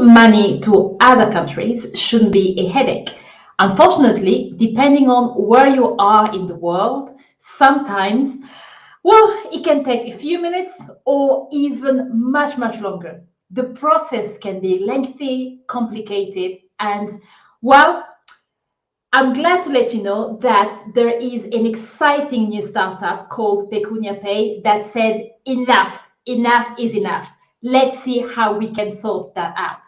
money to other countries shouldn't be a headache. Unfortunately, depending on where you are in the world, sometimes, well, it can take a few minutes or even much, much longer. The process can be lengthy, complicated, and, well, I'm glad to let you know that there is an exciting new startup called PecuniaPay that said, enough is enough. Let's see how we can sort that out.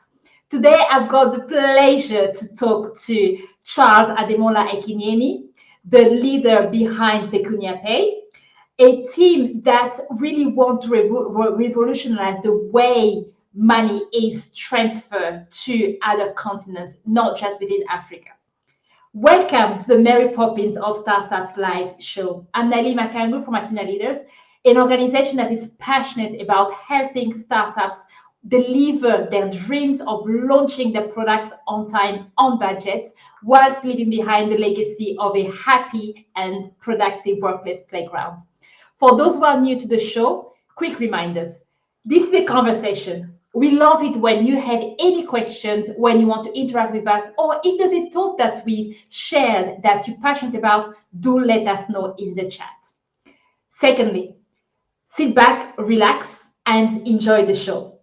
Today, I've got the pleasure to talk to Charles Ademola Akinyemi, the leader behind PecuniaPay, a team that really want to revolutionize the way money is transferred to other continents, not just within Africa. Welcome to the Mary Poppins of Startups Live show. I'm Nali Makangu from Athena Leaders, an organization that is passionate about helping startups deliver their dreams of launching their products on time, on budget, whilst leaving behind the legacy of a happy and productive workplace playground. For those who are new to the show, quick reminders. This is a conversation. We love it when you have any questions, when you want to interact with us, or if there's a thought that we shared that you're passionate about, do let us know in the chat. Secondly, sit back, relax, and enjoy the show.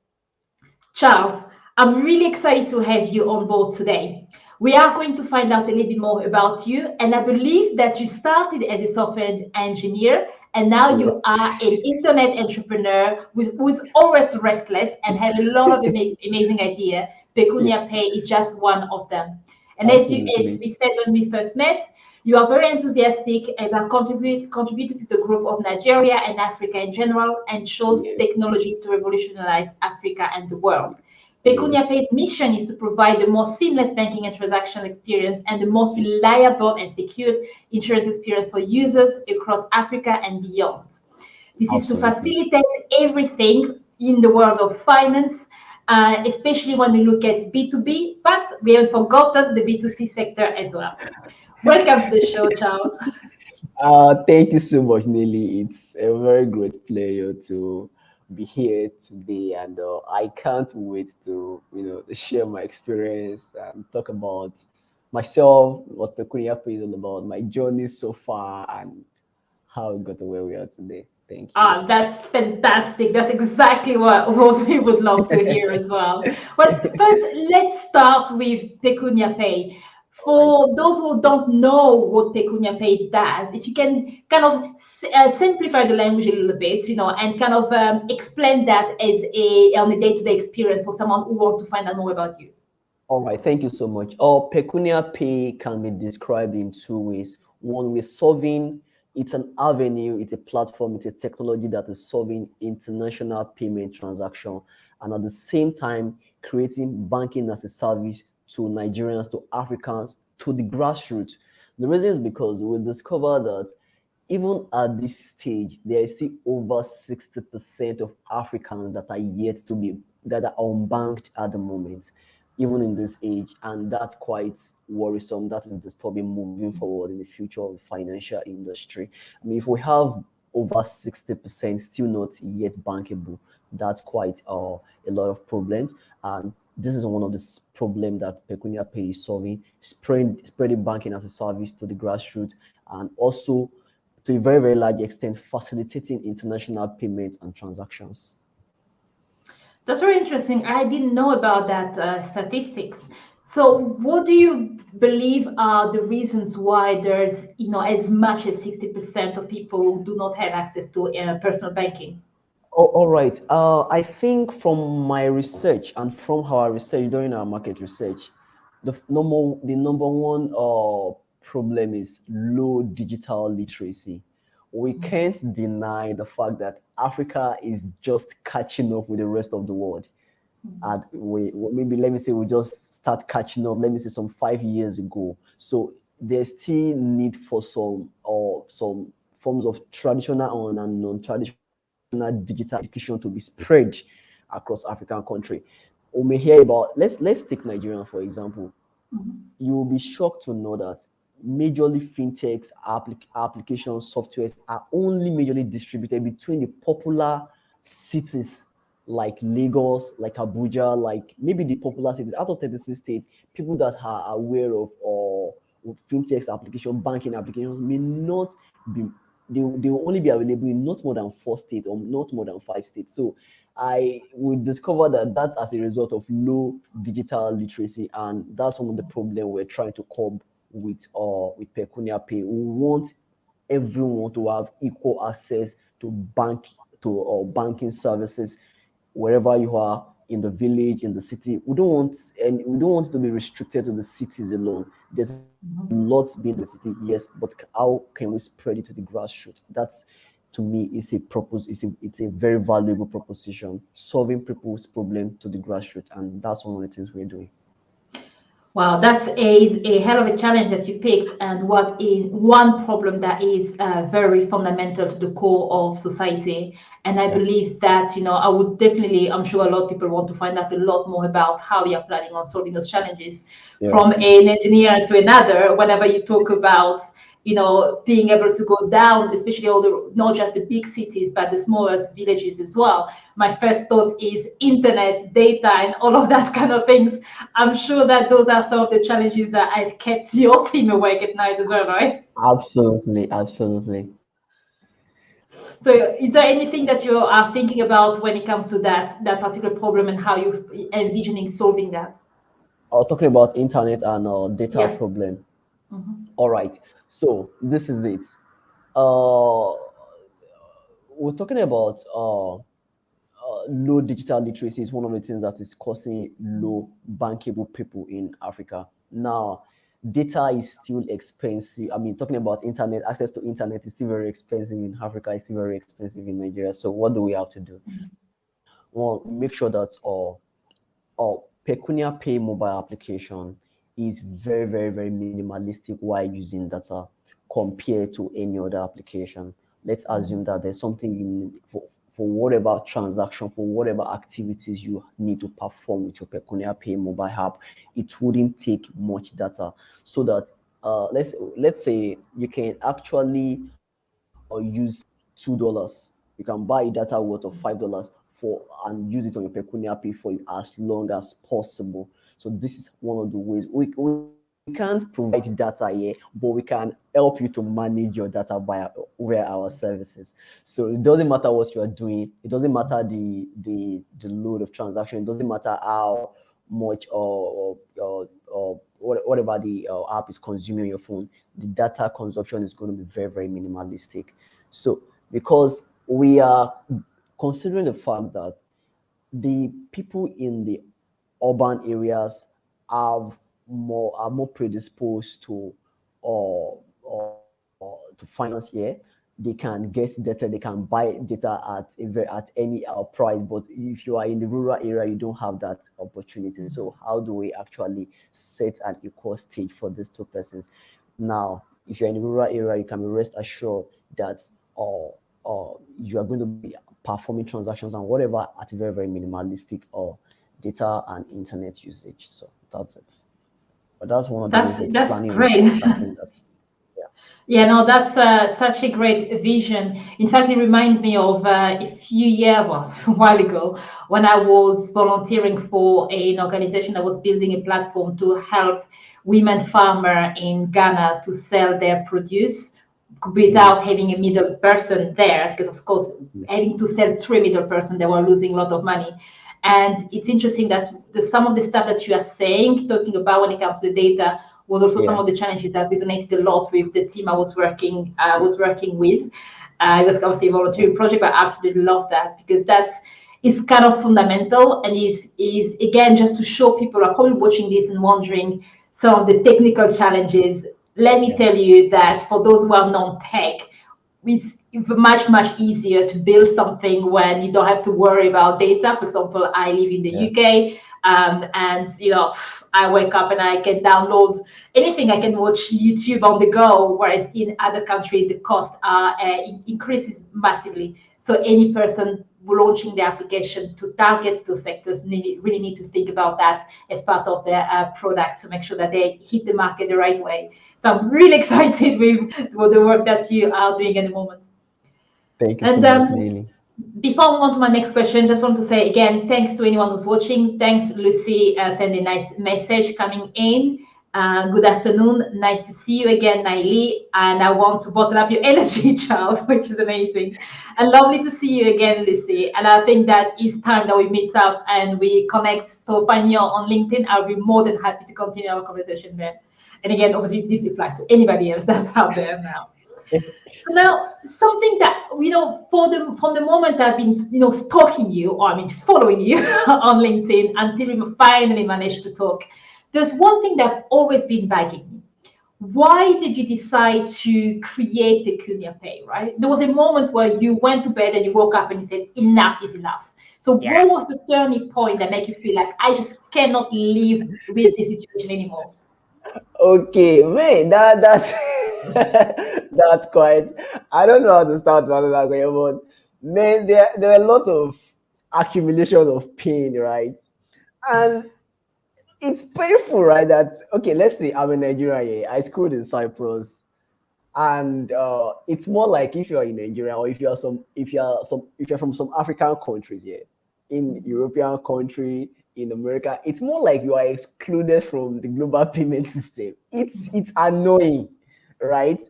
Charles, I'm really excited to have you on board today. We are going to find out a little bit more about you, and I believe that you started as a software engineer, and now you are an internet entrepreneur who's always restless and have a lot of amazing ideas. PecuniaPay is just one of them. And as we said when we first met, you are very enthusiastic about contributing to the growth of Nigeria and Africa in general, and shows technology to revolutionize Africa and the world. PecuniaPay's mission is to provide the most seamless banking and transaction experience and the most reliable and secure insurance experience for users across Africa and beyond. This is to facilitate everything in the world of finance, especially when we look at B2B, but we haven't forgotten the B2C sector as well. Welcome to the show, Charles. Thank you so much, Nelly. It's a very great pleasure to be here today, and I can't wait to share my experience and talk about myself, what PecuniaPay is all about, my journey so far, and how we got to where we are today. Thank you. That's fantastic. That's exactly what we would love to hear as well. Well, first, let's start with PecuniaPay. For those who don't know what PecuniaPay does, if you can kind of simplify the language a little bit, and kind of explain that as on a day-to-day experience for someone who wants to find out more about you. All right, thank you so much. PecuniaPay can be described in two ways. One, we're solving, it's an avenue, it's a platform, it's a technology that is solving international payment transaction, and at the same time creating banking as a service to Nigerians, to Africans, to the grassroots. The reason is because we discover that even at this stage, there is still over 60% of Africans that are unbanked at the moment, even in this age, and that's quite worrisome. That is disturbing moving forward in the future of the financial industry. I mean, if we have over 60% still not yet bankable, that's quite a lot of problems. And this is one of the problems that PecuniaPay is solving, spreading banking as a service to the grassroots, and also to a very, very large extent facilitating international payments and transactions. That's very interesting. I didn't know about that statistics. So what do you believe are the reasons why there's, as much as 60% of people who do not have access to personal banking? All right. I think from my research and from our research during our market research, the number one problem is low digital literacy. We can't deny the fact that Africa is just catching up with the rest of the world. And let me say we just start catching up, let me say some 5 years ago. So there's still need for some forms of traditional and non-traditional digital education to be spread across African country. We may hear about, let's take Nigeria for example. You will be shocked to know that majorly fintechs, application softwares are only majorly distributed between the popular cities like Lagos, like Abuja, like maybe the popular cities out of 36 states, people that are aware of or fintechs application, banking applications may not be, they will only be available in not more than 4 states or not more than 5 states. So I would discover that that's as a result of low digital literacy, and that's one of the problem we're trying to curb with Pecunia Pay. We want everyone to have equal access to banking services wherever you are, in the village, in the city. We don't want it to be restricted to the cities alone. There's a lot being the city, yes, but how can we spread it to the grassroots? That's, to me, is a purpose. It's a very valuable proposition, solving people's problem to the grassroots, and that's one of the things we're doing. Wow, that's a hell of a challenge that you picked, and what in one problem that is very fundamental to the core of society. And I Yeah, believe that, I would definitely, I'm sure a lot of people want to find out a lot more about how you're planning on solving those challenges yeah, from an engineer to another. Whenever you talk about, being able to go down, especially all the, not just the big cities, but the smallest villages as well. My first thought is internet, data, and all of that kind of things. I'm sure that those are some of the challenges that I've kept your team awake at night as well, right? absolutely, absolutely. So, is there anything that you are thinking about when it comes to that particular problem and how you're envisioning solving that? Talking about internet and data Yeah. problem. Mhm. All right, so this is it. Uh, we're talking about low digital literacy is one of the things that is causing low bankable people in Africa. Now, data is still expensive. I mean, talking about internet, access to internet is still very expensive in Africa, it's still very expensive in Nigeria. So what do we have to do? Well, make sure that Pecunia Pay mobile application is very, very, very minimalistic while using data compared to any other application. Let's assume that there's something in for whatever transaction, for whatever activities you need to perform with your Pecunia Pay mobile app, it wouldn't take much data. So that let's say you can actually use $2. You can buy data worth of $5 for and use it on your Pecunia Pay for as long as possible. So this is one of the ways we can't provide data here, but we can help you to manage your data via our services. So it doesn't matter what you are doing. It doesn't matter the load of transaction. It doesn't matter how much or whatever the app is consuming on your phone. The data consumption is going to be very, very minimalistic. So because we are considering the fact that the people in the urban areas are more predisposed to finance here. They can get data, they can buy data at any price. But if you are in the rural area, you don't have that opportunity. So how do we actually set an equal stage for these two persons? Now, if you're in the rural area, you can be rest assured that you are going to be performing transactions and whatever at a very, very minimalistic data and internet usage. So that's it. But that's one of the ways we're That's planning on great. tackling that. Yeah. Yeah, no, that's such a great vision. In fact, it reminds me of a few years, well, a while ago, when I was volunteering for an organization that was building a platform to help women farmer in Ghana to sell their produce Mm, without having a middle person there, because of course, mm, having to sell through a middle person, they were losing a lot of money. And it's interesting that some of the stuff that you are saying, talking about when it comes to the data, was also some yeah. of the challenges that resonated a lot with the team I was working with. It was obviously a volunteering project, but I absolutely love that because that's is kind of fundamental and is again just to show people who are probably watching this and wondering some of the technical challenges. Let me Yeah. tell you that for those who are non-tech, it's much easier to build something when you don't have to worry about data. For example, I live in the Yeah. UK, and I wake up and I can download anything. I can watch YouTube on the go, whereas in other countries the cost increases massively. So any person launching the application to target those sectors really need to think about that as part of their product to make sure that they hit the market the right way. So I'm really excited with the work that you are doing at the moment. Thank you so And much, Neely. before I move on to my next question, just want to say again, thanks to anyone who's watching. Thanks, Lucy, send a nice message coming in. Good afternoon. Nice to see you again, Naili. And I want to bottle up your energy, Charles, which is amazing. And lovely to see you again, Lucy. And I think that it's time that we meet up and we connect. So find me on LinkedIn. I'll be more than happy to continue our conversation there. And again, obviously, this applies to anybody else that's out there now. Now, something that from the moment I've been stalking you, or I mean following you on LinkedIn until we finally managed to talk, there's one thing that's always been bugging me. Why did you decide to create PecuniaPay? Right? There was a moment where you went to bed and you woke up and you said, "Enough is enough." So, what was the turning point that made you feel like I just cannot live with this situation anymore? Okay, man, that's that's quite. I don't know how to start to answer that question, but man, there are a lot of accumulation of pain, right? And it's painful, right? That okay, let's say I'm in Nigeria, yeah, I schooled in Cyprus, and it's more like if you're in Nigeria or if you're from some African countries, yeah, in European country, in America, it's more like you are excluded from the global payment system. It's annoying, right?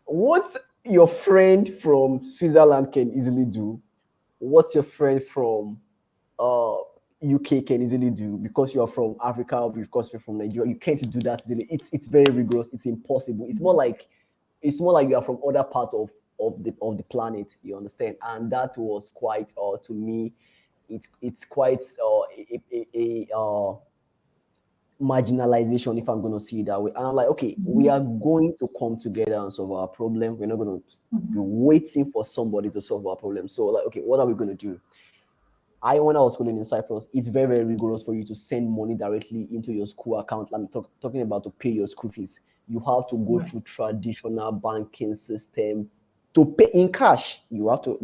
What your friend from Switzerland can easily do, what your friend from UK can easily do because you're from Africa or because you're from Nigeria, you can't do that easily. It's very rigorous. It's impossible. It's more like you are from other parts of the planet. You understand? And that was quite to me, it's quite marginalization, if I'm going to see it that way. And I'm like, okay, we are going to come together and solve our problem. We're not going to be waiting for somebody to solve our problem. So like, okay, what are we going to do? When I was schooling in Cyprus, it's very, very rigorous for you to send money directly into your school account. I'm talking about to pay your school fees. You have to go through traditional banking system to pay in cash. You have to.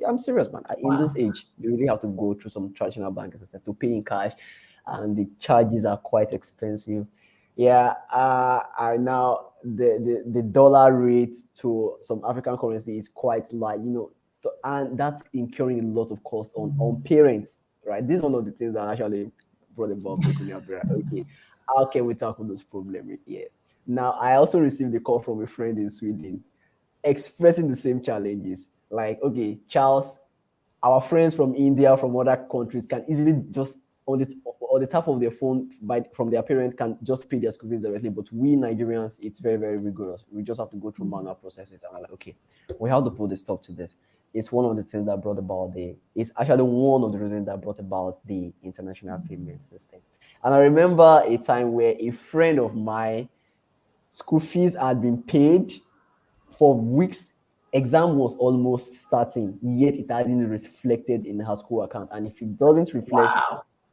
I'm serious, man. In this age, you really have to go through some traditional banking system to pay in cash, and the charges are quite expensive. Yeah, I now the dollar rate to some African currency is quite light. And that's incurring a lot of cost on parents, right? This is one of the things that actually brought about peculiar. Okay, how can we tackle this problem here? Now, I also received a call from a friend in Sweden expressing the same challenges. Like, okay, Charles, our friends from India, from other countries can easily just on the tap of their phone from their parent can just pay their school fees directly. But we Nigerians, it's very, very rigorous. We just have to go through manual processes. And I'm like, okay, we have to put a stop to this. It's one of the things that brought about it's actually one of the reasons that brought about the international payment system. And I remember a time where a friend of mine, school fees had been paid for weeks. Exam was almost starting, yet it hadn't reflected in her school account. And if it doesn't reflect,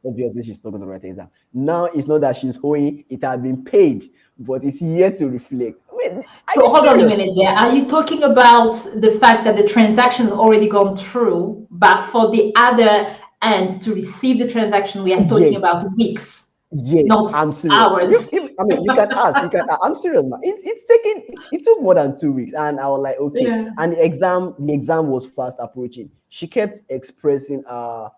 obviously she's not going to write the exam. Now it's not that she's owing, it had been paid, but it's yet to reflect. Wait, are So you hold on a serious? minute there. Are you talking about the fact that the transaction has already gone through, but for the other end to receive the transaction, we are talking Yes. about weeks, Yes, not I'm serious. hours? I mean, you can ask. I'm serious, man. It took more than 2 weeks, and I was like, okay. Yeah. And the exam was fast approaching. She kept expressing a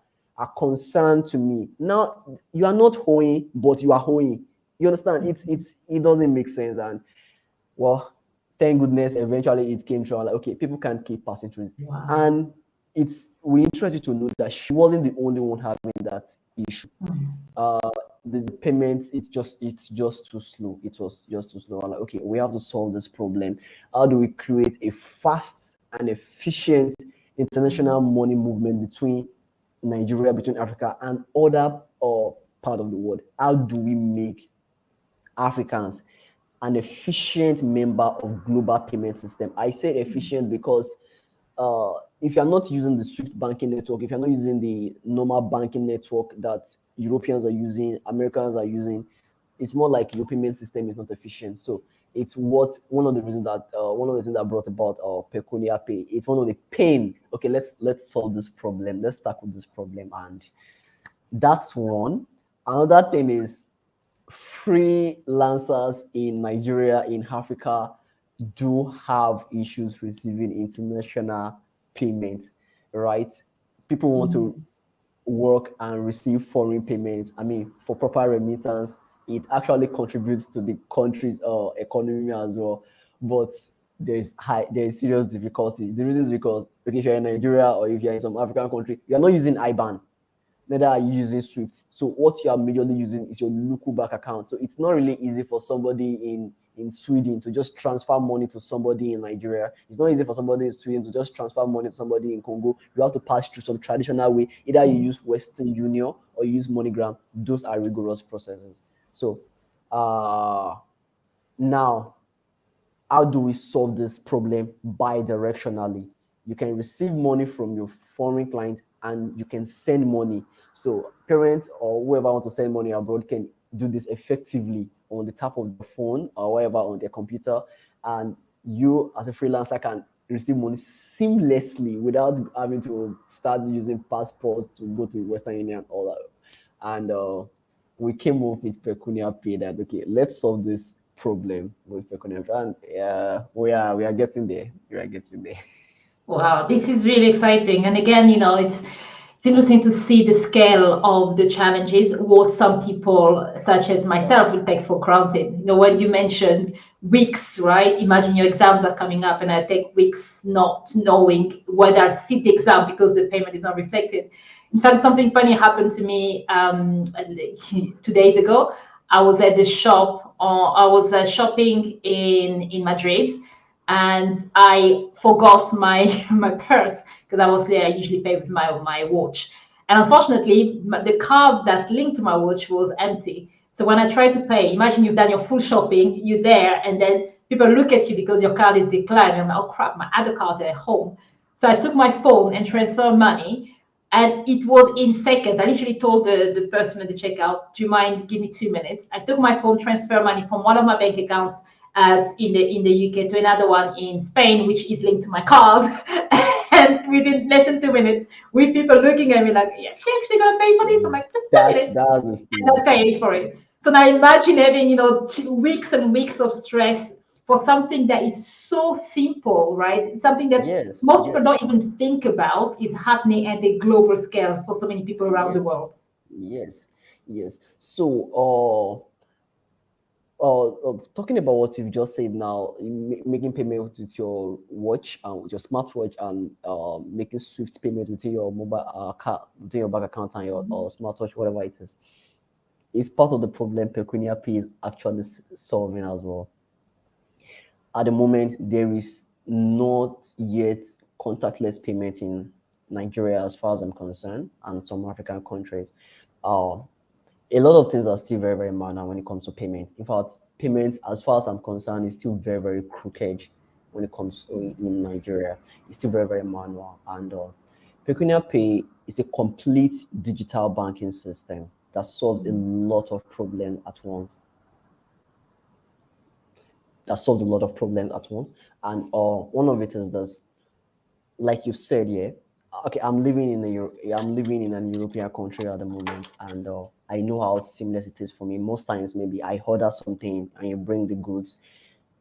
concern to me. Now you are not hoeing, but you are hoeing. You understand? It doesn't make sense. And well, thank goodness, eventually it came through. I'm like, okay, people can't keep passing through it. Wow. And we interested to know that she wasn't the only one having that issue. The payments, it's just too slow. It was just too slow. I'm like, okay, we have to solve this problem. How do we create a fast and efficient international money movement between Nigeria, between Africa and other part of the world? How do we make Africans an efficient member of global payment system? I say efficient because if you're not using the Swift banking network, if you're not using the normal banking network that Europeans are using, Americans are using, it's more like your payment system is not efficient. So it's one of the reasons that brought about PecuniaPay. It's one of the pain. Okay, let's solve this problem. Let's tackle this problem, and that's one. Another thing is freelancers in Nigeria, in Africa, do have issues receiving international payment. right? People want to Mhm. work and receive foreign payments. I mean, for proper remittance, it actually contributes to the country's economy as well. But there is serious difficulty. The reason is because, okay, if you're in Nigeria or if you're in some African country, you're not using IBAN, neither are you using Swift. So what you are majorly using is your local bank account. So it's not really easy for somebody in Sweden to just transfer money to somebody in Nigeria. It's not easy for somebody in Sweden to just transfer money to somebody in Congo. You have to pass through some traditional way. Either you use Western Union or you use MoneyGram. Those are rigorous processes. So uh, now, how do we solve this problem? Bi-directionally. You can receive money from your foreign client and you can send money. So parents or whoever want to send money abroad can do this effectively on the tap of the phone or whatever on their computer. And you as a freelancer can receive money seamlessly without having to start using passports to go to Western Union and all that. And we came up with PecuniaPay that okay, let's solve this problem with PecuniaPay. And we are getting there. We are getting there. Wow, this is really exciting. And again, it's interesting to see the scale of the challenges, what some people, such as myself, will take for granted. When you mentioned weeks, right? Imagine your exams are coming up and I take weeks not knowing whether I'll sit the exam because the payment is not reflected. In fact, something funny happened to me 2 days ago. I was at the shop, I was shopping in Madrid, and I forgot my my purse because I usually pay with my watch. And unfortunately, the card that's linked to my watch was empty. So when I tried to pay, imagine you've done your full shopping, you're there, and then people look at you because your card is declined. And I'm like, oh crap, my other card at home. So I took my phone and transferred money, and it was in seconds. I literally told the person at the checkout, "Do you mind? Give me 2 minutes." I took my phone, transfer money from one of my bank accounts in the UK to another one in Spain, which is linked to my card. And within less than 2 minutes, with people looking at me like, "Yeah, she actually gonna pay for this?" I'm like, "Just 2 minutes," That's the and I serious thing. paid for it. So now imagine having 2 weeks and weeks of stress for something that is so simple, right? It's something that Yes, most people yes, don't even think about is happening at the global scales for so many people around the yes, world. yes, yes. So, talking about what you've just said now, making payment with your watch and with your smartwatch, and making Swift payment within your mobile card, within your bank account and your smartwatch, whatever it is part of the problem PecuniaPay is actually solving as well. At the moment, there is not yet contactless payment in Nigeria, as far as I'm concerned, and some African countries. Uh, a lot of things are still very, very manual when it comes to payment. In fact, payment, as far as I'm concerned, is still very, very crooked when it comes to in Nigeria. It's still very, very manual. And Pecunia Pay is a complete digital banking system that solves a lot of problems at once. That solves a lot of problems at once. And one of it is this, like you said, yeah. Okay, I'm living in an European country at the moment, and I know how seamless it is for me. Most times, maybe I order something and you bring the goods.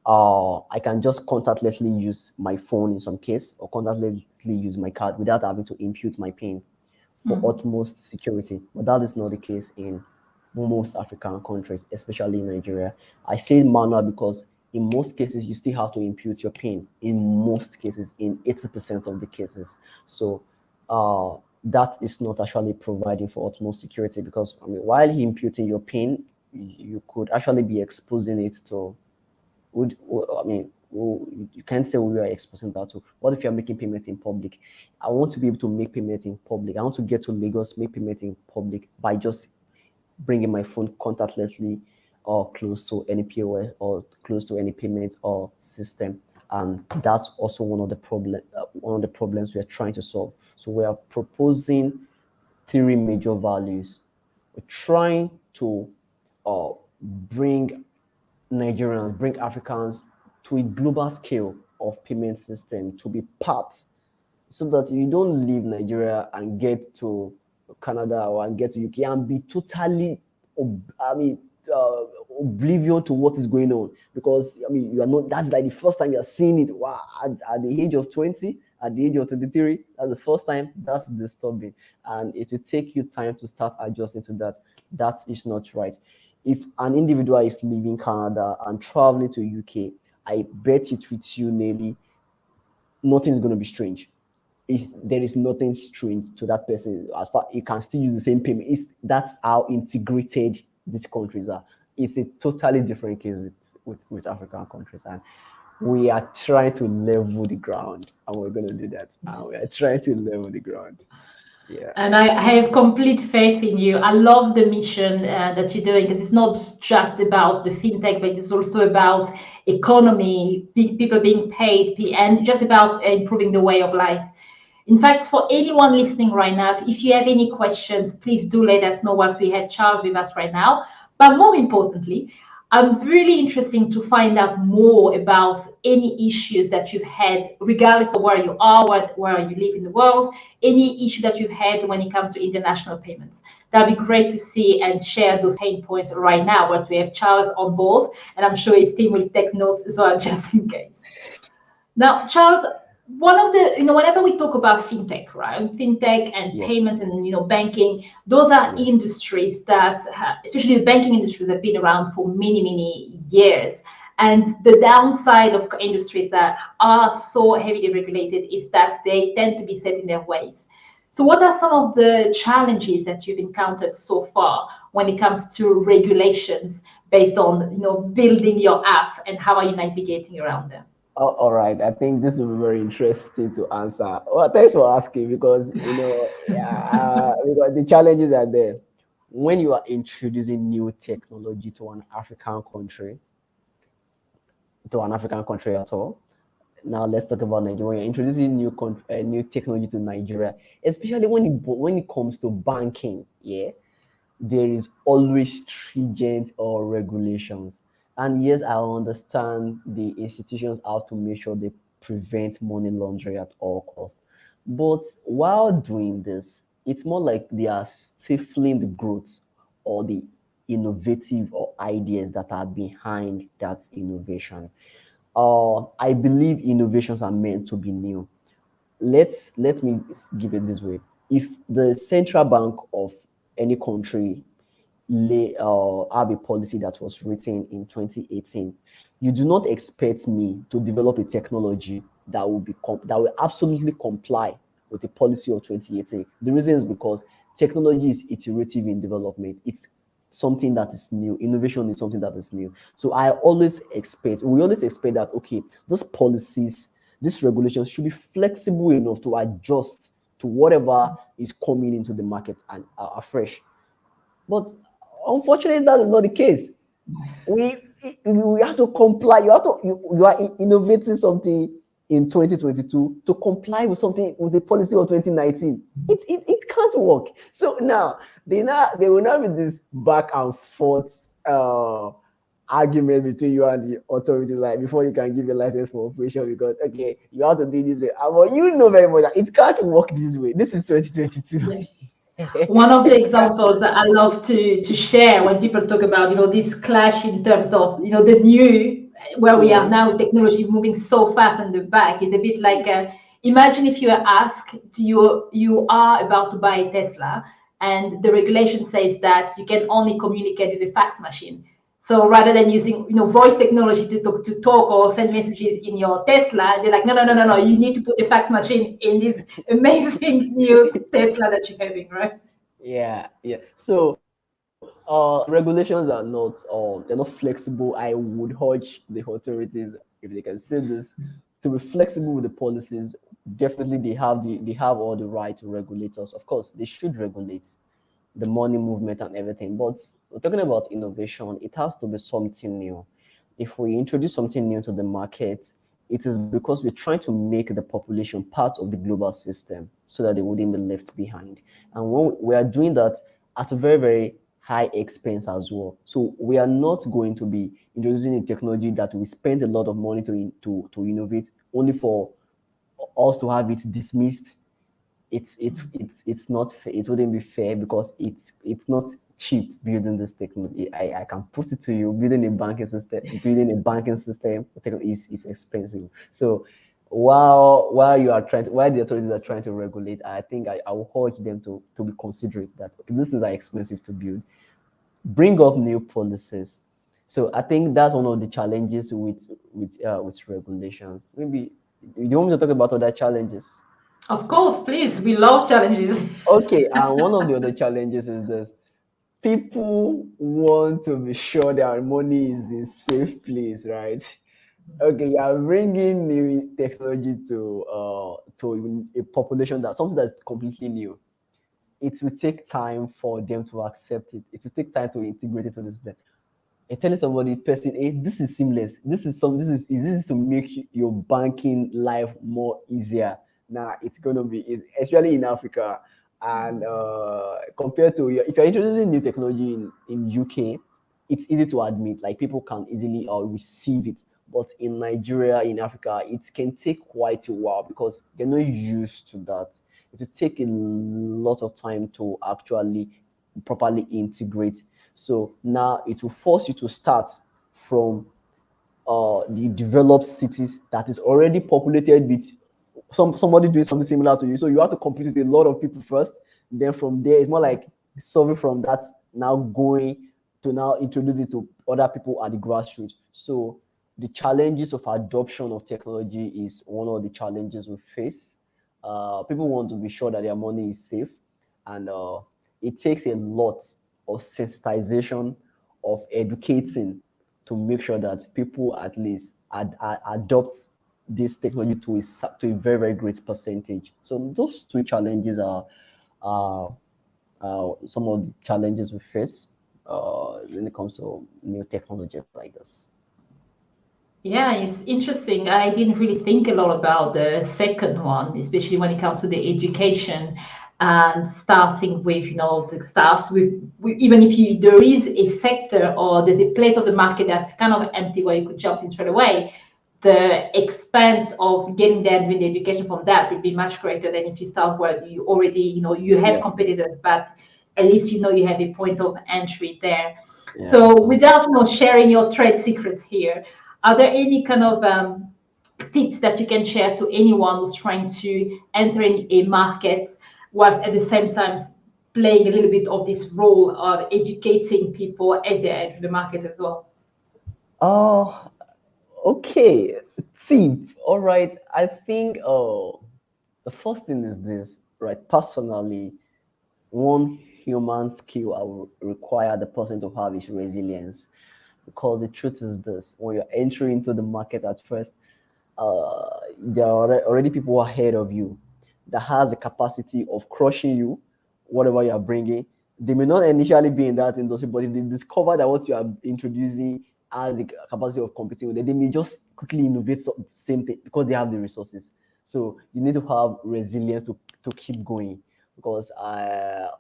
I can just contactlessly use my phone in some case, or contactlessly use my card without having to input my PIN for utmost security. But that is not the case in most African countries, especially in Nigeria. I say manual because in most cases you still have to input your PIN. In most cases, in 80% of the cases. So that is not actually providing for utmost security, because I mean, while imputing your PIN, you could actually be exposing it to I mean, you can't say we are exposing that to. What if you're making payment in public? I want to be able to make payment in public. I want to get to Lagos, make payment in public by just bringing my phone contactlessly or close to any POS or close to any payment or system. And that's also one of the problems we are trying to solve. So we are proposing three major values. We're trying to bring Nigerians, bring Africans to a global scale of payment system to be part, so that you don't leave Nigeria and get to Canada or and get to UK and be totally, I mean, uh, oblivion to what is going on, because I mean you are not. That's like the first time you are seeing it. Wow, at the age of 20, at the age of 23. That's the first time. That's disturbing, and it will take you time to start adjusting to that. That is not right. If an individual is leaving Canada and traveling to UK, I bet it with you, Nelly, nothing is going to be strange. There is nothing strange to that person. As far you can still use the same payment. That's how integrated these countries are. It's a totally different case with African countries, and we are trying to level the ground, and we're going to do that. And we are trying to level the ground. Yeah. And I have complete faith in you. I love the mission that you're doing because it's not just about the fintech, but it's also about economy, people being paid, and just about improving the way of life. In fact, for anyone listening right now, if you have any questions, please do let us know whilst we have Charles with us right now. But more importantly, I'm really interested to find out more about any issues that you've had, regardless of where you are, where you live in the world, any issue that you've had when it comes to international payments. That'd be great to see and share those pain points right now, as we have Charles on board, and I'm sure his team will take notes as well, just in case. Now, Charles, one of the, whenever we talk about fintech, right? Fintech and Yep. payments and, banking, those are Yes. industries that, especially the banking industries, have been around for many, many years. And the downside of industries that are so heavily regulated is that they tend to be set in their ways. So what are some of the challenges that you've encountered so far when it comes to regulations based on, building your app, and how are you navigating around them? All right. I think this will be very interesting to answer. Well, thanks for asking because because the challenges are there. When you are introducing new technology to an African country at all. Now let's talk about Nigeria. When you're introducing new technology to Nigeria, especially when it comes to banking, yeah, there is always stringent or regulations. And yes, I understand the institutions have to make sure they prevent money laundering at all costs. But while doing this, it's more like they are stifling the growth or the innovative or ideas that are behind that innovation. I believe innovations are meant to be new. Let me give it this way. If the central bank of any country have a policy that was written in 2018, you do not expect me to develop a technology that will absolutely comply with the policy of 2018. The reason is because technology is iterative in development. It's something that is new. Innovation is something that is new. So we always expect that, okay, these policies, these regulations should be flexible enough to adjust to whatever is coming into the market and afresh. But unfortunately, that is not the case. We we have to comply. You are innovating something in 2022 to comply with something with the policy of 2019. It can't work. So now they will now be this back and forth argument between you and the authority, like before you can give a license for operation, because okay, you have to do this way. But you know very well that it can't work this way. This is 2022. Yes. One of the examples that I love to share when people talk about, this clash in terms of, the new, where we are Yeah. now, technology moving so fast and the back is a bit like, imagine if you are asked, you are about to buy a Tesla, and the regulation says that you can only communicate with a fax machine. So rather than using, voice technology to talk or send messages in your Tesla, they're like, no, no, no, no, no. You need to put a fax machine in this amazing new Tesla that you're having, right? Yeah. So regulations are not they're not flexible. I would urge the authorities, if they can see this, to be flexible with the policies. Definitely they have all the right to regulate us. Of course, they should regulate the money movement and everything. But we're talking about innovation, it has to be something new. If we introduce something new to the market, it is because we're trying to make the population part of the global system so that they wouldn't be left behind. And when we are doing that at a very, very high expense as well. So we are not going to be introducing a technology that we spend a lot of money to innovate only for us to have it dismissed. It's not fair. It wouldn't be fair because it's not cheap building this technology. I can put it to you, building a banking system is expensive. So while you are trying to, while the authorities are trying to regulate, I think I will urge them to be considerate that okay, these things are expensive to build. Bring up new policies. So I think that's one of the challenges with regulations. Maybe you want me to talk about other challenges? Of course, please. We love challenges. Okay, and one of the other challenges is this: people want to be sure their money is in safe place, right? Okay, you are bringing new technology to a population that something that's completely new. It will take time for them to accept it. It will take time to integrate it to the system. And telling somebody, person, hey, this is seamless. This is to make your banking life more easier. Now it's gonna be, especially in Africa, and compared to if you're introducing new technology in UK, it's easy to admit, like people can easily receive it. But in Nigeria, in Africa, it can take quite a while because they're not used to that. It will take a lot of time to actually properly integrate. So now it will force you to start from the developed cities that is already populated with somebody doing something similar to you. So you have to compete with a lot of people first. Then from there, it's more like solving from that, now going to now introduce it to other people at the grassroots. So the challenges of adoption of technology is one of the challenges we face. People want to be sure that their money is safe, and it takes a lot of sensitization, of educating, to make sure that people at least adopt this technology to a very, very great percentage. So those two challenges are some of the challenges we face when it comes to new technologies like this. Yeah, it's interesting. I didn't really think a lot about the second one, especially when it comes to the education and starting with, the starts with even if there is a sector or there's a place of the market that's kind of empty where you could jump in straight away, the expense of getting there and doing the education from that would be much greater than if you start where you already, you have Yeah, competitors, but at least you have a point of entry there. yeah, So absolutely. without sharing your trade secrets here, are there any kind of tips that you can share to anyone who's trying to enter in a market whilst at the same time playing a little bit of this role of educating people as they enter the market as well? Oh, okay. Tip. All right. I think the first thing is this, right? Personally, one human skill I would require the person to have is resilience. Because the truth is this: when you're entering into the market at first, there are already people ahead of you that has the capacity of crushing you, whatever you are bringing. They may not initially be in that industry, but if they discover that what you are introducing has the capacity of competing with them, they may just quickly innovate the same thing because they have the resources. So you need to have resilience to keep going, because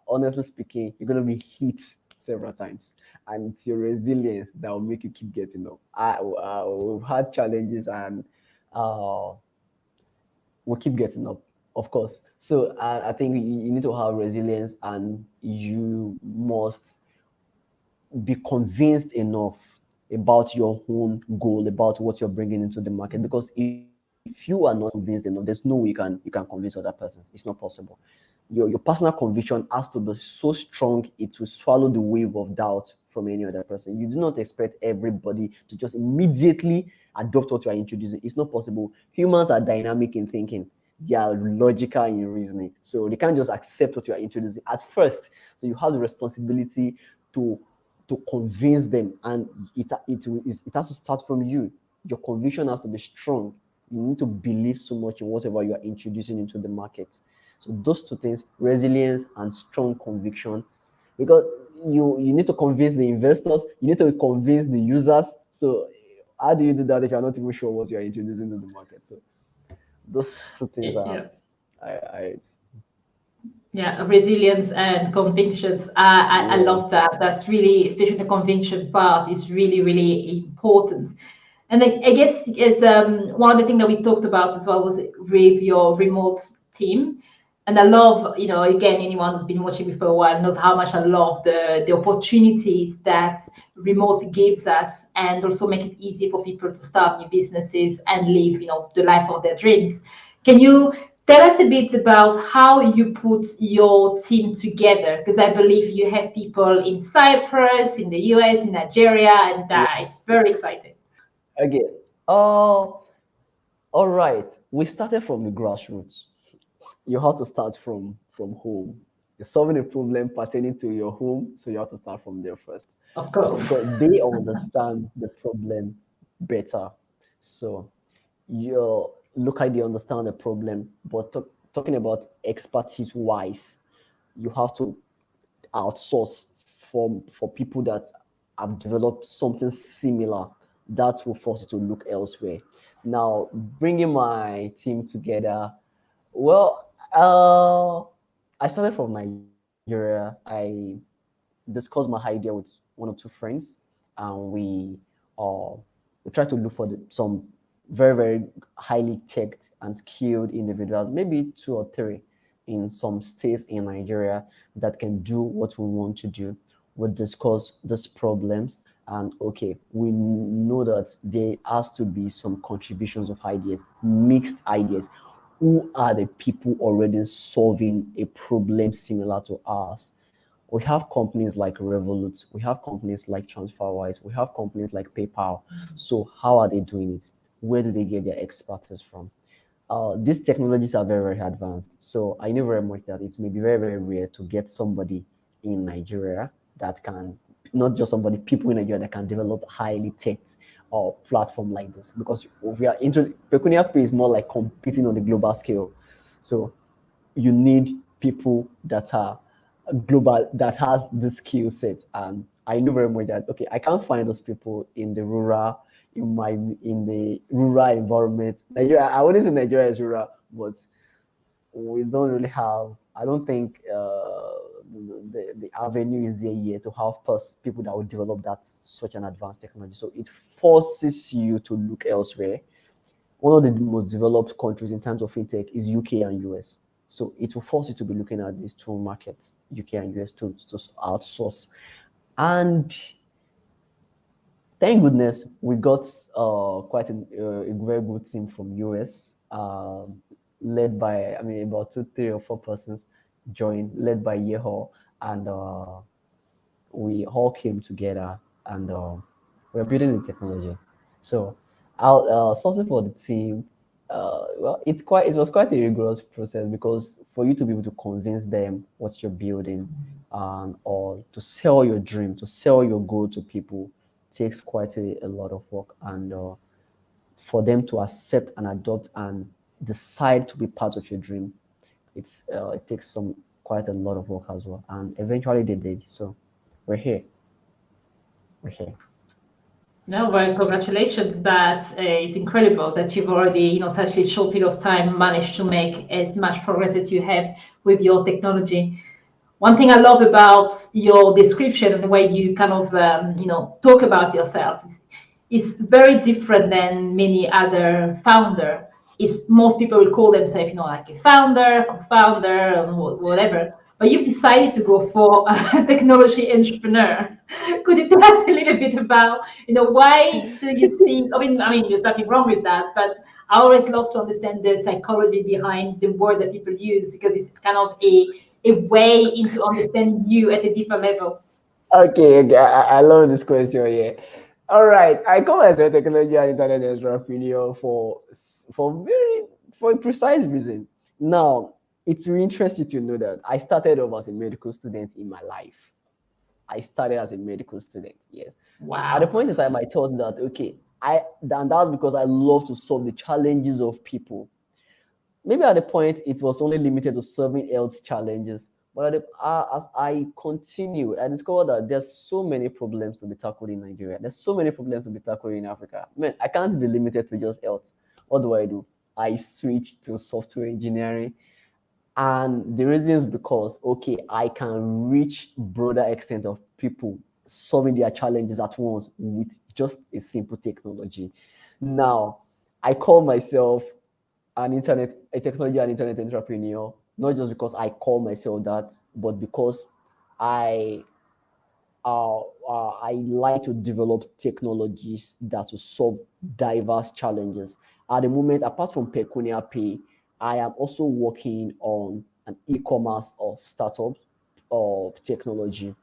honestly speaking, you're going to be hit several times, and it's your resilience that will make you keep getting up. We've had challenges, and uh, we'll keep getting up, of course. So I think you need to have resilience, and you must be convinced enough about your own goal, about what you're bringing into the market. Because if you are not convinced enough, there's no way you can convince other persons. It's not possible. Your personal conviction has to be so strong it will swallow the wave of doubt from any other person. You do not expect everybody to just immediately adopt what you are introducing. It's not possible. Humans are dynamic in thinking. They are logical in reasoning. So they can't just accept what you are introducing at first. So you have the responsibility to convince them, and it has to start from you. Your conviction has to be strong. You need to believe so much in whatever you are introducing into the market. So those two things, resilience and strong conviction, because you need to convince the investors, you need to convince the users. So how do you do that if you're not even sure what you are introducing to the market? So those two things are, Yeah. I Yeah, resilience and convictions. I yeah. love that. That's really, especially the conviction part, is really, really important. And I guess it's one of the things that we talked about as well was with your remote team. And I love, again, anyone who's been watching me for a while knows how much I love the opportunities that remote gives us, and also make it easy for people to start new businesses and live, the life of their dreams. Can you tell us a bit about how you put your team together? Because I believe you have people in Cyprus, in the US, in Nigeria, and Yeah. it's very exciting. Okay. Oh, all right. We started from the grassroots. You have to start from home. You're solving a problem pertaining to your home, so you have to start from there first Of course. because they understand the problem better. So you look like they understand the problem, but talking about expertise wise, you have to outsource for people that have developed something similar. That will force you to look elsewhere. Now, bringing my team together, well, I started from Nigeria. I discussed my idea with one or two friends, and we tried to look for some very highly teched and skilled individuals, maybe two or three in some states in Nigeria that can do what we want to do. We discuss these problems, and okay, we know that there has to be some contributions of ideas, mixed ideas. Who are the people already solving a problem similar to ours? We have companies like Revolut, we have companies like TransferWise, we have companies like PayPal. So how are they doing it? Where do they get their expertise from? These technologies are very advanced. So I know very much that it may be very rare to get somebody in Nigeria that can, not just somebody, people in Nigeria that can develop highly tech or platform like this. Because we are into PecuniaPay is more like competing on the global scale. So you need people that are global, that has the skill set. And I know very much that okay, I can't find those people in the rural, in the rural environment. Nigeria, I wouldn't say Nigeria is rural, but we don't really have. I don't think the avenue is there yet to have people that will develop that such an advanced technology. So it forces you to look elsewhere. One of the most developed countries in terms of fintech is UK and US. So it will force you to be looking at these two markets, UK and US, to outsource. And thank goodness we got quite a very good team from US, led by, I mean, about two, three or four persons joined, led by Yeho, and we all came together, and we're building the technology. So our sourcing for the team, well, it was quite a rigorous process because for you to be able to convince them what you're building, or to sell your dream, to sell your goal to people, takes quite a lot of work, and for them to accept and adopt and decide to be part of your dream, it takes some quite a lot of work as well, and eventually they did. So we're here. We're here. No, well, congratulations. That it's incredible that you've already, such a short period of time managed to make as much progress as you have with your technology. One thing I love about your description and the way you kind of, talk about yourself is very different than many other founder. Is most people will call themselves, like a founder, co-founder, and whatever. But you've decided to go for a technology entrepreneur. Could you tell us a little bit about, why do you think? I mean, there's nothing wrong with that, but I always love to understand the psychology behind the word that people use because it's kind of a way into understanding you at a deeper level. Okay, I love this question. Yeah. All right. I come as a technology and internet entrepreneur for a precise reason. Now, it will interest you to know that I started off as a medical student in my life. I started as a medical student. Yes. At the Wow. point in time, I thought that okay, and that's because I love to solve the challenges of people. Maybe at the point it was only limited to solving health challenges, but as I continue, I discovered that there's so many problems to be tackled in Nigeria. There's so many problems to be tackled in Africa. Man, I can't be limited to just health. What do? I switched to software engineering, and the reason is because okay, I can reach broader extent of people solving their challenges at once with just a simple technology. Now, I call myself a technology and internet entrepreneur not just because I call myself that, but because I I like to develop technologies that will solve diverse challenges. At the moment, apart from PecuniaPay, I am also working on an e-commerce or startup of technology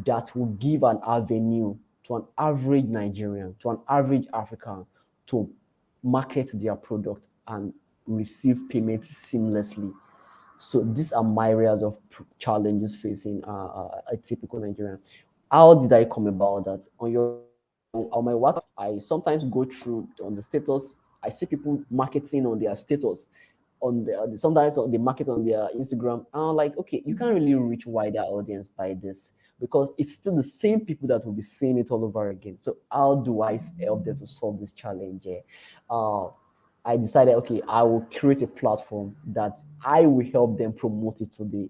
that will give an avenue to an average Nigerian, to an average African to market their product and receive payments seamlessly. So these are my areas of challenges facing a typical Nigerian. How did I come about that? On my WhatsApp, I sometimes go through on the status. I see people marketing on their status, sometimes they market on their Instagram. And I'm like, okay, you can't really reach wider audience by this because it's still the same people that will be seeing it all over again. So how do I help them to solve this challenge? Uh, I decided, okay, I will create a platform that I will help them promote it to the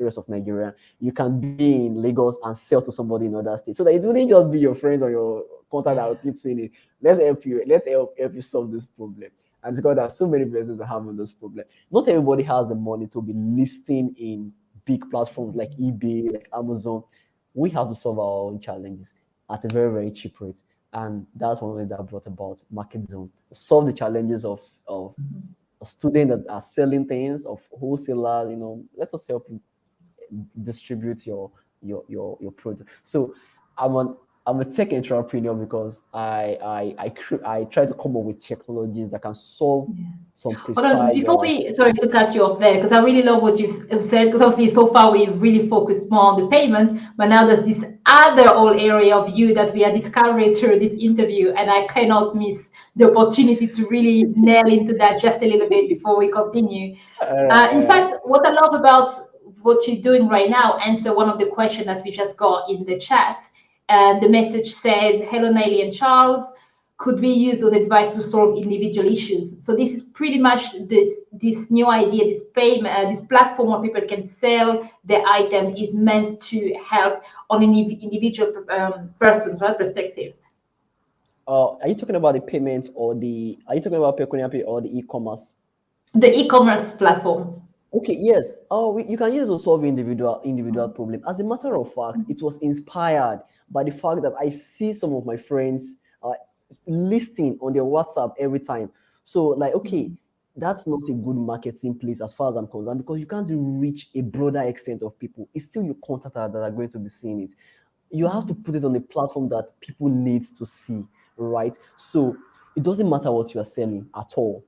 rest of Nigeria. You can be in Lagos and sell to somebody in other states, so that it wouldn't just be your friends or your contact that will keep saying it. Let's help you. Help you solve this problem. And because there are so many places that have this problem. Not everybody has the money to be listing in big platforms like eBay, like Amazon. We have to solve our own challenges at a very, very cheap rate. And that's one way that brought about Market Zone. Solve the challenges of students that are selling things, of wholesalers, let us help you distribute your product. So I'm an I'm a tech entrepreneur because I try to come up with technologies that can solve some Hold on, precise before we, sorry to cut you off there, because I really love what you've said, because obviously so far we've really focused more on the payments, but now there's this other whole area of you that we are discovering through this interview, and I cannot miss the opportunity to really nail into that just a little bit before we continue. all right, In all right. fact, what I love about what you're doing right now, answer one of the questions that we just got in the chat. And the message says, hello, Nelly and Charles. Could we use those advice to solve individual issues? So this is pretty much this new idea, this payment, this platform where people can sell their item is meant to help on an individual person's right perspective. Are you talking about the payments or are you talking about PecuniaPay or the e-commerce? The e-commerce platform. Okay, yes. You can use to solve individual problem. As a matter of fact, it was inspired by the fact that I see some of my friends listing on their WhatsApp every time. So, like, okay, that's not a good marketing place as far as I'm concerned because you can't reach a broader extent of people. It's still your contact that are going to be seeing it. You have to put it on a platform that people need to see, right? So it doesn't matter what you are selling at all.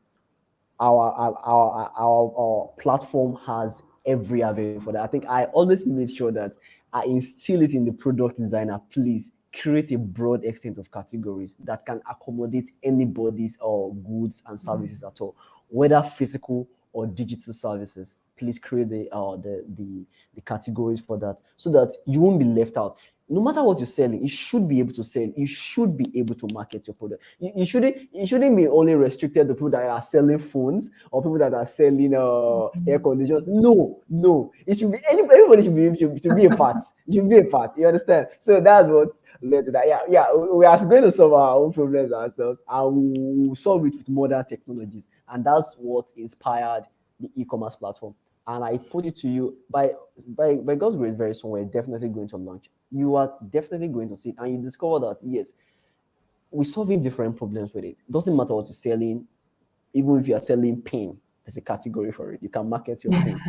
Our platform has every avenue for that. I think I always make sure that I instill it in the product designer. Please create a broad extent of categories that can accommodate anybody's or goods and services at all, whether physical or digital services. Please create the categories for that so that you won't be left out. No matter what you're selling, you should be able to sell. You should be able to market your product. You shouldn't be only restricted to people that are selling phones or people that are selling air conditioners. No, no. It should be everybody should be able to be a part. You should be a part. You understand? So that's what led to that. Yeah, yeah. We are going to solve our own problems ourselves and we'll solve it with modern technologies. And that's what inspired the e-commerce platform. And I put it to you by God's grace, very soon we're definitely going to launch. You are definitely going to see it, and you discover that yes, we're solving different problems with it. Doesn't matter what you're selling, even if you are selling pain, there's a category for it. You can market your pain.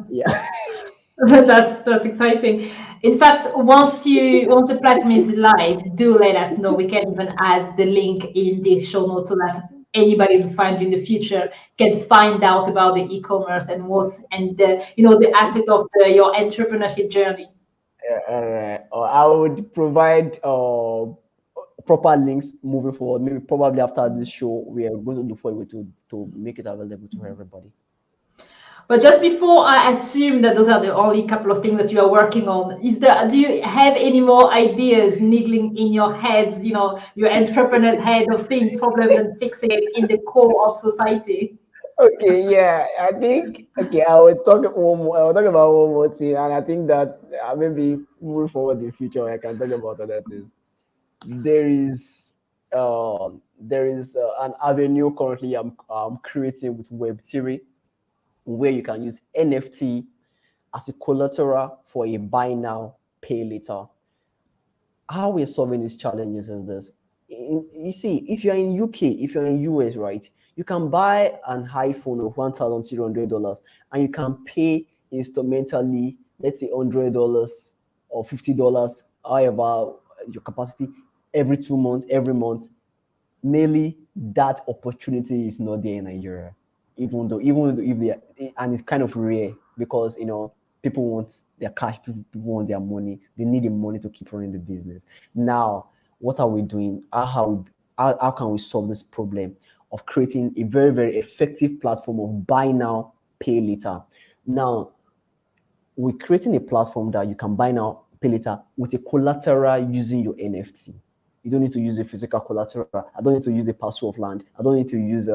Yeah. That's exciting. In fact, once the platform is live, do let us know. We can even add the link in this show notes so that anybody who finds you in the future can find out about the e-commerce and the aspect of your entrepreneurship journey. All right. Or I would provide proper links moving forward. Maybe probably after this show, we are going to look for a way to make it available to everybody. But just before I assume that those are the only couple of things that you are working on, do you have any more ideas niggling in your heads, your entrepreneur's head of seeing problems and fixing it in the core of society? Okay, yeah, I think okay. I will talk about one more thing, and I think that maybe moving forward in future, I can talk about other things. There is an avenue currently I'm creating with Web3. where you can use NFT as a collateral for a buy now, pay later. How we're solving these challenges is this. You see, if you're in UK, if you're in US, right, you can buy an iPhone of $1,200 and you can pay instrumentally, let's say $100 or $50, however your capacity, every 2 months, every month. Nearly that opportunity is not there in Nigeria, even though if they, and it's kind of rare because people want their cash, people want their money, they need the money to keep running the business. Now, what are we doing? How can we solve this problem of creating a very very effective platform of buy now, pay later? Now, we're creating a platform that you can buy now, pay later with a collateral using your NFT. You don't need to use a physical collateral. I don't need to use a parcel of land. I don't need to use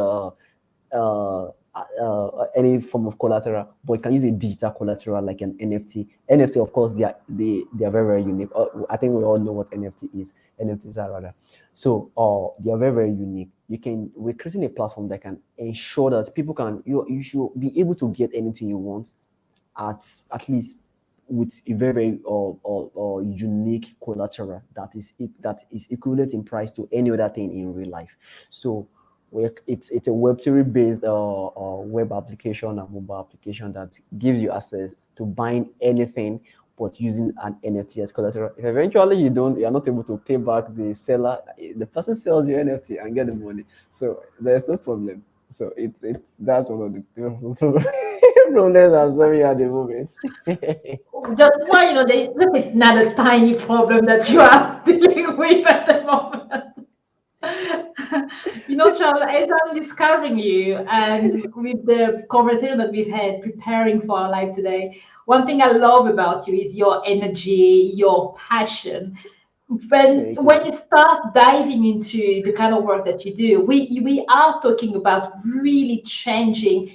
any form of collateral, but you can use a digital collateral like an NFT. NFT, of course, they are very very unique. I think we all know what NFT is. NFTs are rather. So, they are very very unique. We're creating a platform that can ensure that people can you should be able to get anything you want at least with a very very unique collateral that is equivalent in price to any other thing in real life. So it's a Web3 based web application and mobile application that gives you access to buying anything but using an NFT as collateral. If eventually you're not able to pay back the seller, the person sells you NFT and get the money. So there's no problem. So it's that's one of the problems I'm sorry at the moment. Just why, look at another tiny problem that you are dealing with at the moment. Charles, as I'm discovering you and with the conversation that we've had preparing for our live today, one thing I love about you is your energy, your passion. When Thank when you. you start diving into the kind of work that you do, we are talking about really changing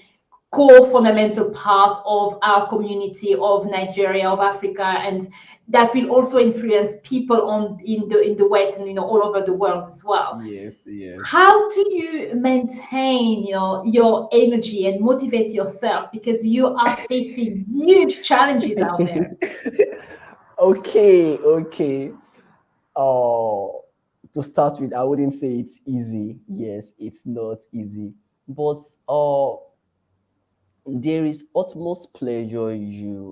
core fundamental part of our community of Nigeria, of Africa, and that will also influence people in the West and all over the world as well. Yes, yes. How do you maintain your energy and motivate yourself because you are facing huge challenges out there? Okay. Oh, to start with, I wouldn't say it's easy. Yes, it's not easy. But there is utmost pleasure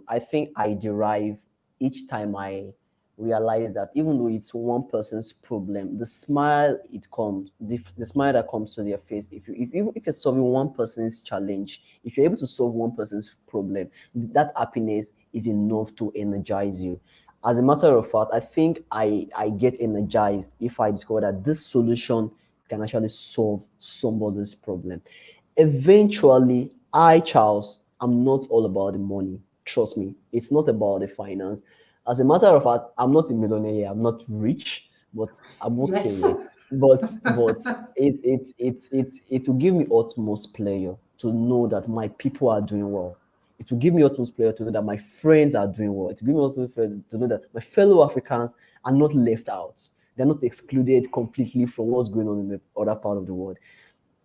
I think I derive each time I realize that even though it's one person's problem, the smile the smile that comes to their face, if you're solving one person's challenge, if you're able to solve one person's problem, that happiness is enough to energize you. As a matter of fact, I think I get energized if I discover that this solution can actually solve somebody's problem. Eventually, Charles, I'm not all about the money. Trust me, it's not about the finance. As a matter of fact, I'm not a millionaire yet. I'm not rich, but I'm okay. Yes. Yeah. But it will give me utmost pleasure to know that my people are doing well. It will give me utmost pleasure to know that my friends are doing well. It will give me utmost pleasure to know that my fellow Africans are not left out. They're not excluded completely from what's going on in the other part of the world.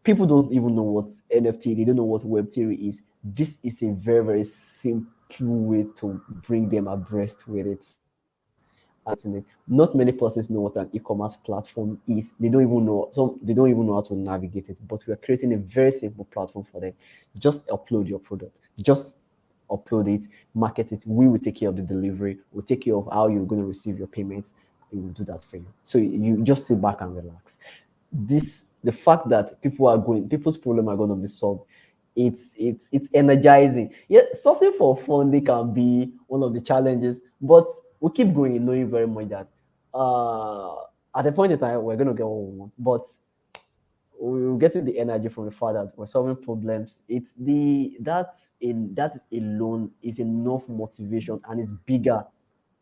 People don't even know what NFT, they don't know what Web3 is. This is a very, very simple way to bring them abreast with it. And not many persons know what an e-commerce platform is. They don't even know how to navigate it. But we are creating a very simple platform for them. Just upload your product. Just upload it, market it. We will take care of the delivery. We'll take care of how you're going to receive your payments. We will do that for you. So you just sit back and relax. The fact that people's problem are going to be solved, it's energizing. Yeah, sourcing for funding can be one of the challenges, but we keep going, knowing very much that uh at the point in time we're going to get what we want, but we're getting the energy from the fact that we're solving problems. It's the that alone is enough motivation, and it's bigger.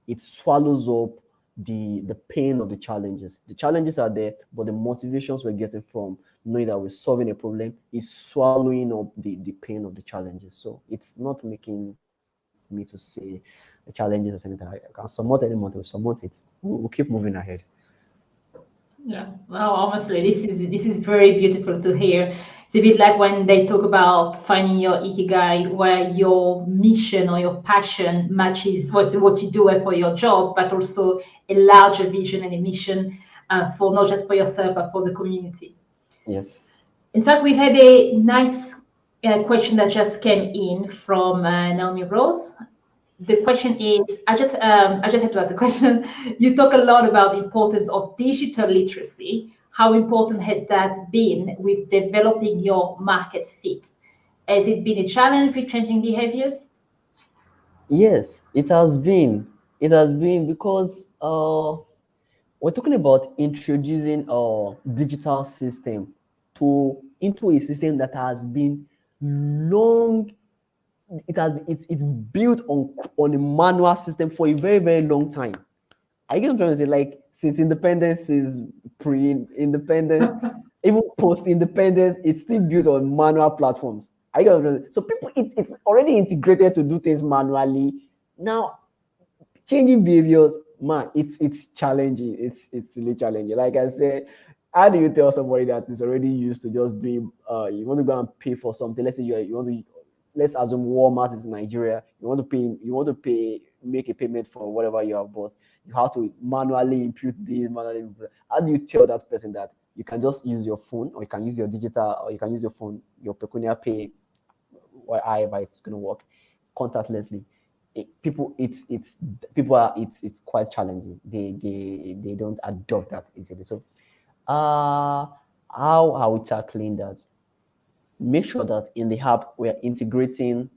It swallows up the pain of the challenges. The challenges are there, but the motivations we're getting from knowing that we're solving a problem is swallowing up the pain of the challenges. So it's not making me to say the challenges as anything. I can support any month, we'll support it. We'll keep moving ahead. Yeah. Well, honestly, this is very beautiful to hear. It's a bit like when they talk about finding your ikigai, where your mission or your passion matches what you do for your job, but also a larger vision and a mission for not just for yourself but for the community. Yes. In fact, we've had a nice question that just came in from Naomi Rose. The question is, I just had to ask a question. You talk a lot about the importance of digital literacy. How important has that been with developing your market fit? Has it been a challenge with changing behaviors? Yes, it has been. It has been because we're talking about introducing a digital system to into a system that has been long. It's built on a manual system for a very very long time. I get what I'm trying to say. Like since independence, is pre-independence, even post-independence, it's still built on manual platforms. I get what I'm trying to say. So people, it's already integrated to do things manually. Now changing behaviors, man, it's challenging. It's really challenging. Like I said, how do you tell somebody that is already used to just doing you want to go and pay for something? Let's say you want to, let's assume Walmart is in Nigeria, you want to make a payment for whatever you have bought. You have to manually input this, manually input. How do you tell that person that you can just use your phone, or you can use your digital, or you can use your phone, your PecuniaPay, however it's going to work, contactlessly? It's people are it's quite challenging. They don't adopt that easily. So uh how are we tackling that? Make sure that in the app we're integrating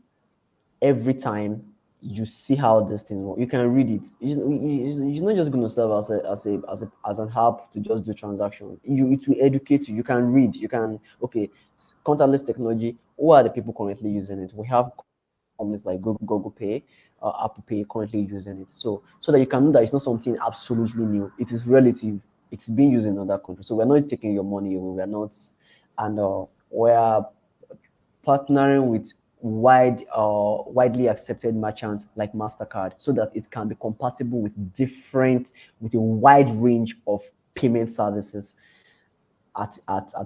every time you see how this thing works. You can read it. It's not just going to serve as an app to just do transaction. It will educate you. You can read. You can, okay, contactless technology. Who are the people currently using it? We have companies like Google Pay, Apple Pay currently using it. So that you can know that it's not something absolutely new. It is relative. It's being used in other countries. So we're not taking your money away. We're not, and we're partnering with widely accepted merchants like Mastercard, so that it can be compatible with a wide range of payment services at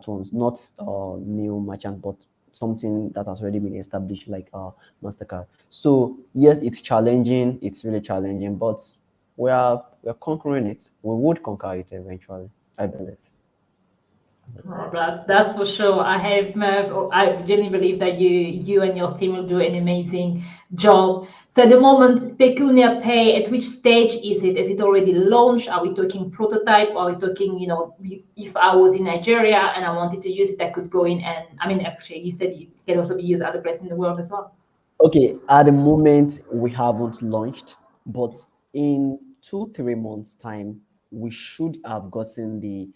once. Not new merchant, but something that has already been established like Mastercard. So yes, it's challenging. It's really challenging, but we're conquering it. We would conquer it eventually, I believe. Oh, that's for sure. I genuinely believe that you and your team will do an amazing job. So at the moment, Pecunia Pay, at which stage is it? Is it already launched? Are we talking prototype? Or are we talking, if I was in Nigeria and I wanted to use it, I could go in and, I mean, actually, you said it can also be used other places in the world as well. Okay, at the moment we haven't launched, but in 2 3 months time we should have gotten the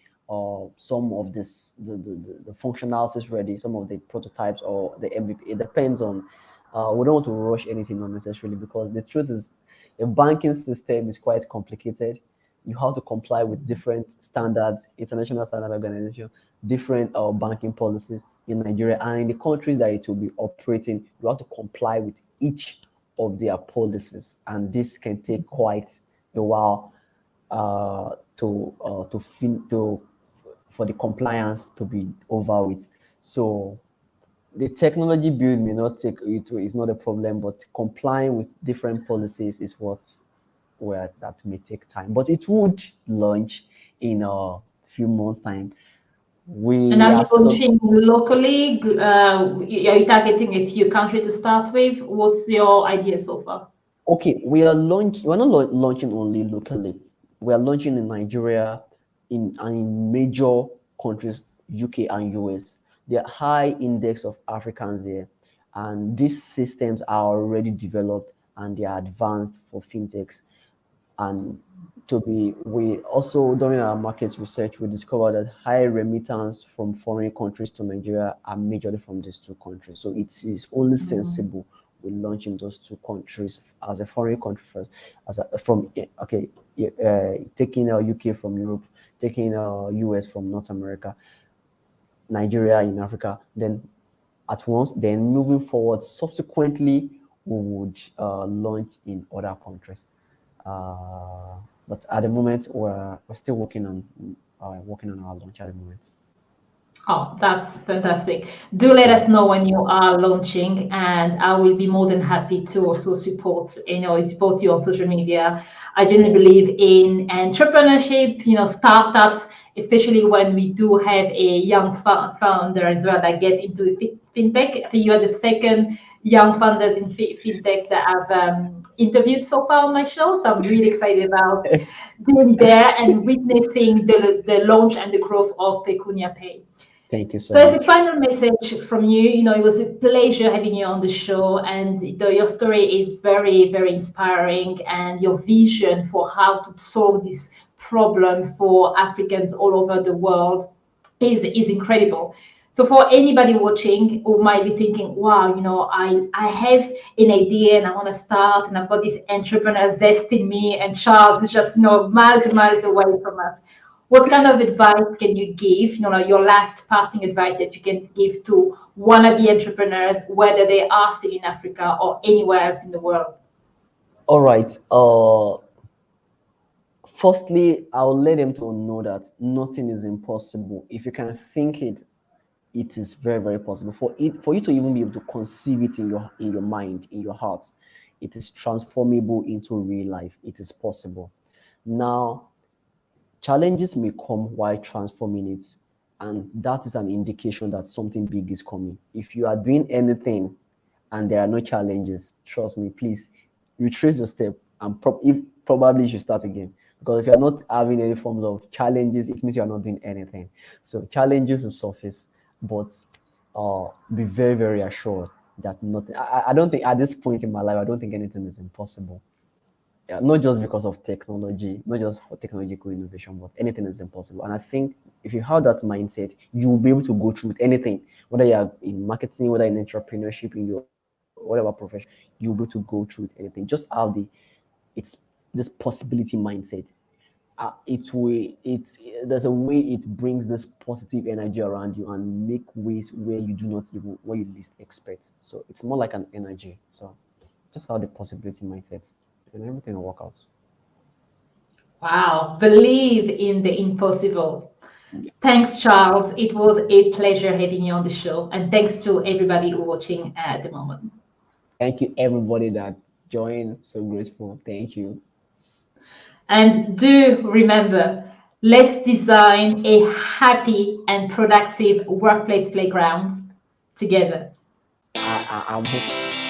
some of this the functionalities ready, some of the prototypes or the MVP. It depends on, we don't want to rush anything unnecessarily, because the truth is the banking system is quite complicated. You have to comply with different standards, international standard organization, different banking policies in Nigeria and in the countries that it will be operating. You have to comply with each of their policies, and this can take quite a while to for the compliance to be over with. So the technology build may not take it is not a problem, but complying with different policies is what where that may take time. But it would launch in a few months' time. And We are you are so launching locally? Are you targeting a few countries to start with? What's your idea so far? okay. We are launching. We're not launching only locally. We are launching in Nigeria, in major countries, UK and US. There are high index of Africans there, and these systems are already developed and they are advanced for fintechs. And we also, during our markets research, we discovered that high remittance from foreign countries to Nigeria are majorly from these two countries. So it is only sensible we launch in those two countries as a foreign country first, as a, from okay, taking UK from Europe, taking US from North America, Nigeria in Africa, then at once, then moving forward, subsequently, we would launch in other countries. Uh, but at the moment, we're still working on working on our launch at the moment. Oh, that's fantastic. Do let Yeah. us know when you are launching, and I will be more than happy to also support you on social media. I genuinely believe in entrepreneurship, startups, especially when we do have a young founder as well that gets into the fintech. I think you are the second young founders in fintech that I've interviewed so far on my show, so I'm really excited about being there and witnessing the launch and the growth of PecuniaPay. Thank you so So, as a much. final message from you, it was a pleasure having you on the show, and your story is very, very inspiring, and your vision for how to solve this problem for Africans all over the world is incredible. So, for anybody watching who might be thinking, "Wow, I have an idea and I want to start, and I've got this entrepreneur zest in me," and Charles is just miles and miles away from us. What kind of advice can you give, like your last parting advice that you can give to wannabe entrepreneurs, whether they are still in Africa or anywhere else in the world? All right. Firstly, I'll let them to know that nothing is impossible. If you can think it, it is very, very possible. For you to even be able to conceive it in your mind, in your heart, it is transformable into real life. It is possible. Now, challenges may come while transforming it, and that is an indication that something big is coming. If you are doing anything and there are no challenges, trust me, please retrace your step and probably you should start again. Because if you're not having any forms of challenges, it means you're not doing anything. So challenges will surface, but be very, very assured that nothing. I don't think at this point in my life, I don't think anything is impossible. Yeah, not just because of technology, not just for technological innovation, but anything is impossible. And I think if you have that mindset, you will be able to go through with anything, whether you are in marketing, whether in entrepreneurship, in your whatever profession, you'll be able to go through with anything. Just have it's this possibility mindset. There's a way it brings this positive energy around you and make ways where you do not even where you least expect. So it's more like an energy. So just have the possibility mindset and everything will work out. Wow, believe in the impossible. Thanks, Charles. It was a pleasure having you on the show. And thanks to everybody watching at the moment. Thank you, everybody that joined. So grateful. Thank you. And do remember, let's design a happy and productive workplace playground together. I'm hoping.